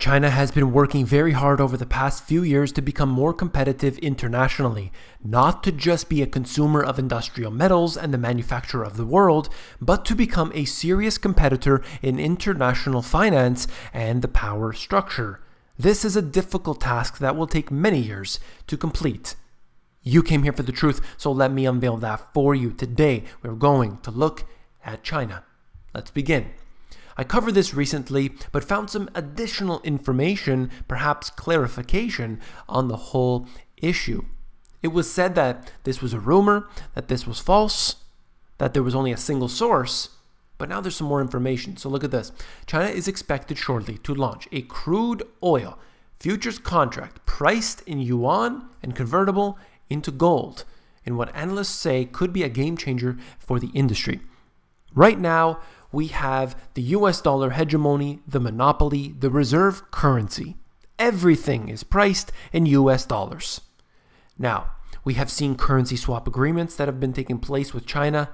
China has been working very hard over the past few years to become more competitive internationally, not to just be a consumer of industrial metals and the manufacturer of the world, but to become a serious competitor in international finance and the power structure. This is a difficult task that will take many years to complete. You came here for the truth, so let me unveil that for you. Today, we're going to look at China. Let's begin. I covered this recently, but found some additional information, perhaps clarification, on the whole issue. It was said that this was a rumor, that this was false, that there was only a single source, but now there's some more information. So look at this. China is expected shortly to launch a crude oil futures contract priced in yuan and convertible into gold, in what analysts say could be a game changer for the industry. Right now, we have the US dollar hegemony, the monopoly, the reserve currency. Everything is priced in US dollars. Now, we have seen currency swap agreements that have been taking place with China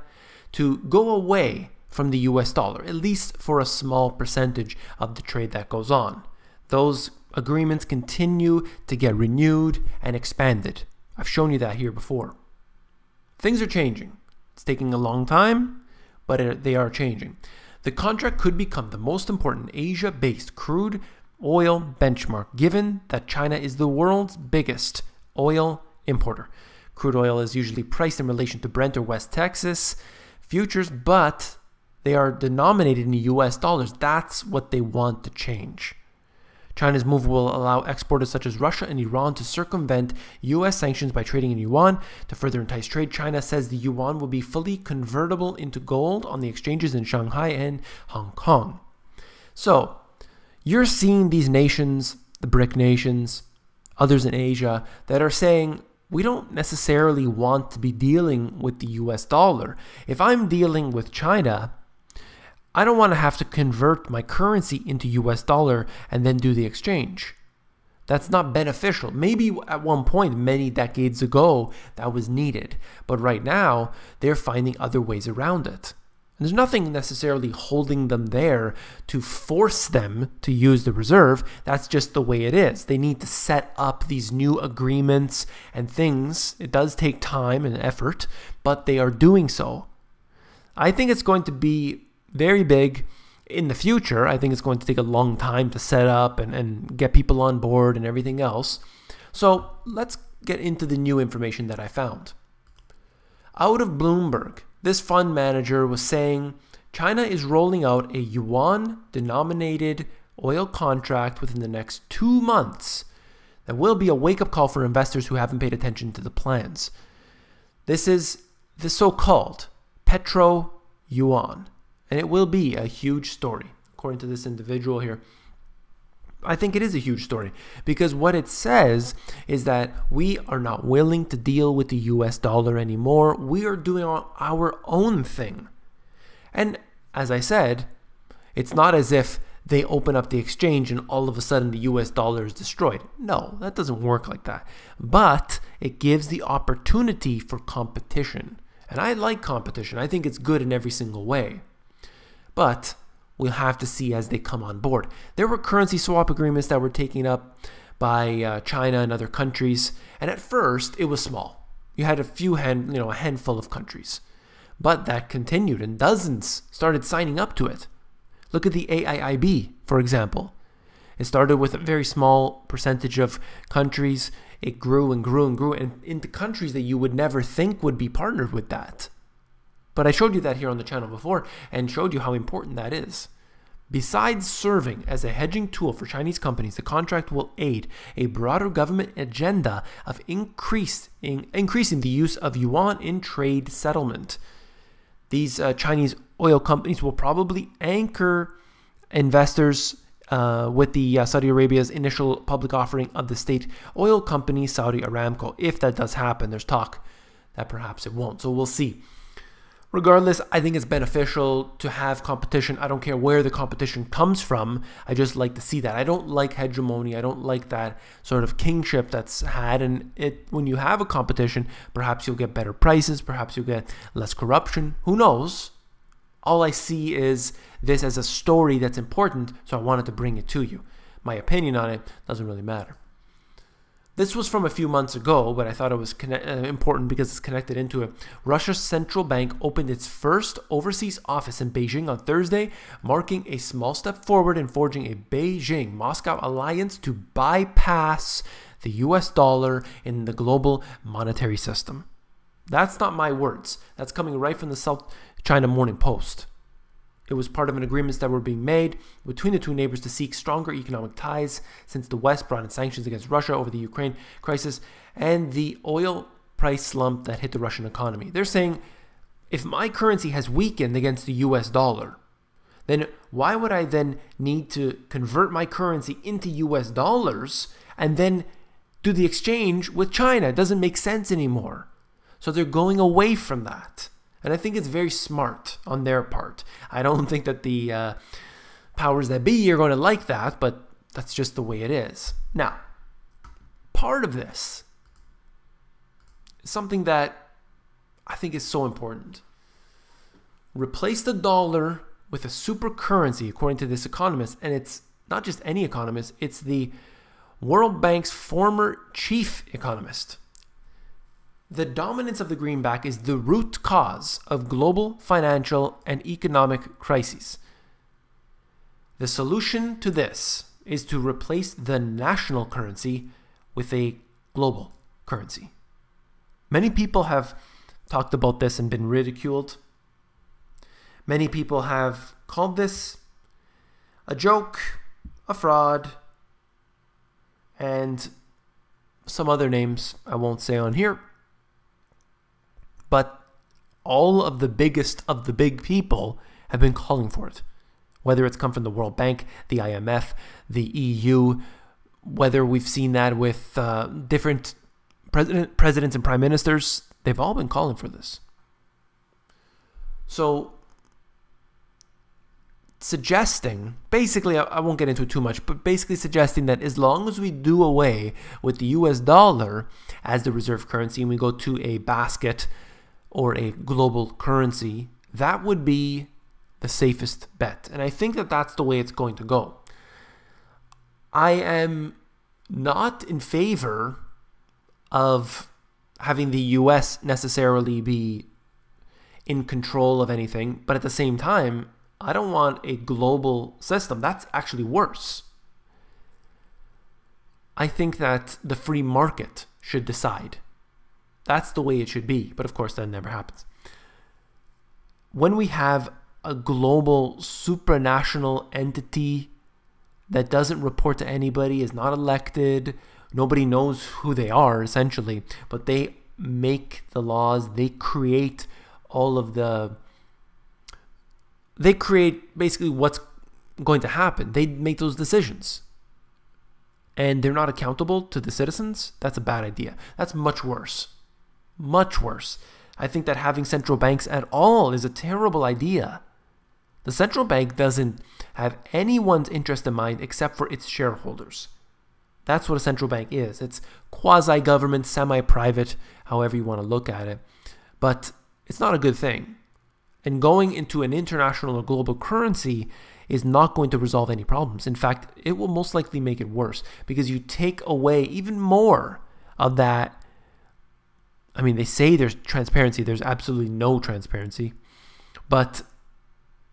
to go away from the US dollar, at least for a small percentage of the trade that goes on. Those agreements continue to get renewed and expanded. I've shown you that here before. Things are changing. It's taking a long time, but they are changing. The contract could become the most important Asia-based crude oil benchmark, given that China is the world's biggest oil importer. Crude oil is usually priced in relation to Brent or West Texas futures, but they are denominated in US dollars. That's what they want to change. China's move will allow exporters such as Russia and Iran to circumvent US sanctions by trading in yuan. To further entice trade, China says the yuan will be fully convertible into gold on the exchanges in Shanghai and Hong Kong. So, you're seeing these nations, the BRIC nations, others in Asia, that are saying, we don't necessarily want to be dealing with the US dollar. If I'm dealing with China, I don't want to have to convert my currency into US dollar and then do the exchange. That's not beneficial. Maybe at one point, many decades ago, that was needed. But right now, they're finding other ways around it. And there's nothing necessarily holding them there to force them to use the reserve. That's just the way it is. They need to set up these new agreements and things. It does take time and effort, but they are doing so. I think it's going to be very big in the future. I think it's going to take a long time to set up and get people on board and everything else. So let's get into the new information that I found. Out of Bloomberg, this fund manager was saying China is rolling out a yuan-denominated oil contract within the next 2 months. That will be a wake-up call for investors who haven't paid attention to the plans. This is the so-called PETRO-YUAN. And it will be a huge story, according to this individual here. I think it is a huge story because what it says is that we are not willing to deal with the US dollar anymore. We are doing our own thing. And as I said, it's not as if they open up the exchange and all of a sudden the US dollar is destroyed. No, that doesn't work like that. But it gives the opportunity for competition. And I like competition. I think it's good in every single way. But we'll have to see as they come on board. There were currency swap agreements that were taken up by China and other countries, and at first it was small. You had a handful of countries, but that continued, and dozens started signing up to it. Look at the AIIB, for example. It started with a very small percentage of countries. It grew and grew and grew, and into countries that you would never think would be partnered with that. But I showed you that here on the channel before and showed you how important that is. Besides serving as a hedging tool for Chinese companies, the contract will aid a broader government agenda of increasing the use of yuan in trade settlement. These Chinese oil companies will probably anchor investors with the Saudi Arabia's initial public offering of the state oil company Saudi Aramco. If that does happen, there's talk that perhaps it won't. So we'll see. Regardless, I think it's beneficial to have competition. I don't care where the competition comes from. I just like to see that. I don't like hegemony. I don't like that sort of kingship that's had. And when you have a competition, perhaps you'll get better prices. Perhaps you'll get less corruption. Who knows? All I see is this as a story that's important, so I wanted to bring it to you. my opinion on it doesn't really matter. This was from a few months ago, but I thought it was important because it's connected into it. Russia's central bank opened its first overseas office in Beijing on Thursday, marking a small step forward in forging a Beijing-Moscow alliance to bypass the US dollar in the global monetary system. That's not my words. That's coming right from the South China Morning Post. It was part of an agreement that were being made between the two neighbors to seek stronger economic ties since the West brought in sanctions against Russia over the Ukraine crisis and the oil price slump that hit the Russian economy. They're saying, if my currency has weakened against the US dollar, then why would I then need to convert my currency into US dollars and then do the exchange with China? It doesn't make sense anymore. So they're going away from that. And I think it's very smart on their part. I don't think that the powers that be are going to like that, but that's just the way it is. Now, part of this is something that I think is so important. Replace the dollar with a super currency, according to this economist. And it's not just any economist, it's the World Bank's former chief economist. The dominance of the greenback is the root cause of global financial and economic crises. The solution to this is to replace the national currency with a global currency. Many people have talked about this and been ridiculed. Many people have called this a joke, a fraud, and some other names I won't say on here. But all of the biggest of the big people have been calling for it. Whether it's come from the World Bank, the IMF, the EU, whether we've seen that with different presidents and prime ministers, they've all been calling for this. So suggesting, basically, I won't get into it too much, but basically suggesting that as long as we do away with the US dollar as the reserve currency and we go to a basket or a global currency, that would be the safest bet. And I think that that's the way it's going to go. I am not in favor of having the US necessarily be in control of anything, but at the same time, I don't want a global system. That's actually worse. I think that the free market should decide. That's the way it should be, but of course that never happens. When we have a global supranational entity that doesn't report to anybody, is not elected, nobody knows who they are essentially, but they make the laws, they create all of the, they create basically what's going to happen. They make those decisions. And they're not accountable to the citizens. That's a bad idea. That's much worse. Much worse. I think that having central banks at all is a terrible idea. The central bank doesn't have anyone's interest in mind except for its shareholders. That's what a central bank is. It's quasi-government, semi-private, however you want to look at it. But it's not a good thing. And going into an international or global currency is not going to resolve any problems. In fact, it will most likely make it worse because you take away even more of that. I mean, they say there's transparency. There's absolutely no transparency. But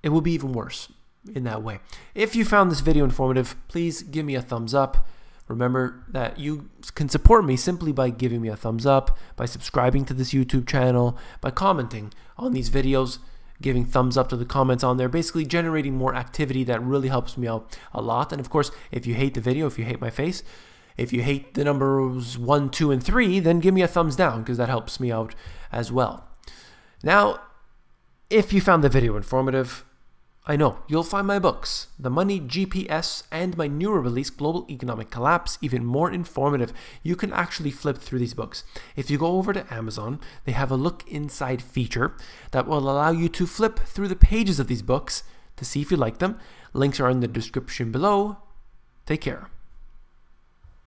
it will be even worse in that way. If you found this video informative, please give me a thumbs up. Remember that you can support me simply by giving me a thumbs up, by subscribing to this YouTube channel, by commenting on these videos, giving thumbs up to the comments on there, basically generating more activity that really helps me out a lot. And of course, if you hate the video, if you hate my face, if you hate the numbers 1, 2, and 3, then give me a thumbs down because that helps me out as well. Now, if you found the video informative, I know you'll find my books, The Money GPS and my newer release, Global Economic Collapse, even more informative. You can actually flip through these books. If you go over to Amazon, they have a look inside feature that will allow you to flip through the pages of these books to see if you like them. Links are in the description below. Take care.